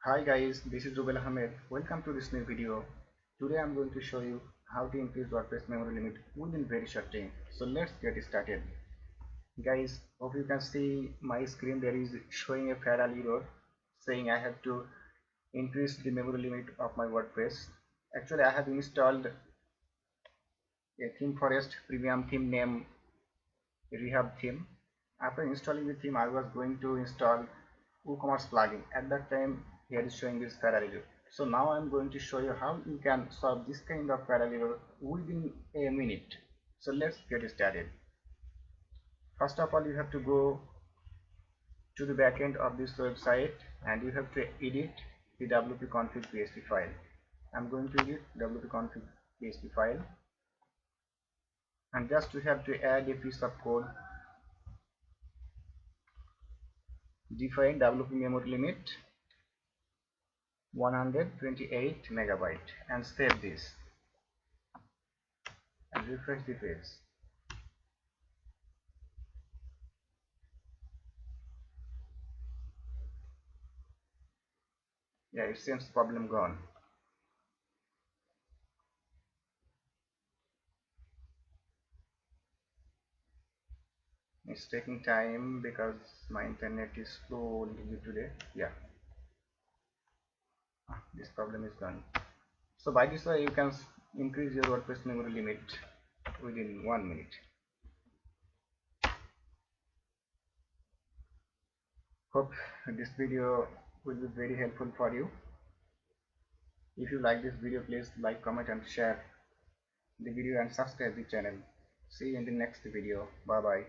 Hi guys, this is Rubel Ahmed. Welcome to this new video. Today I'm going to show you how to increase WordPress memory limit within very short time. So let's get started. Guys, hope you can see my screen. There is showing a fatal error saying I have to increase the memory limit of my WordPress. Actually, I have installed a theme forest premium theme name rehab theme. After installing the theme, I was going to install WooCommerce plugin. At that time, here is showing this fatal error. So now I'm going to show you how you can solve this kind of fatal error within a minute. So let's get started. First of all, you have to go to the backend of this website and you have to edit the wp-config.php file. I'm going to edit wp-config.php file, and just you have to add a piece of code. Define WP memory limit 128 megabyte and save this and refresh the page. Yeah, it seems problem gone. It's taking time because my internet is slow a little bit today. Yeah, this problem is gone. So by this way you can increase your WordPress memory limit within 1 minute. Hope this video will be very helpful for you. If you like this video, please like, comment and share the video and subscribe the channel. See you in the next video. Bye bye.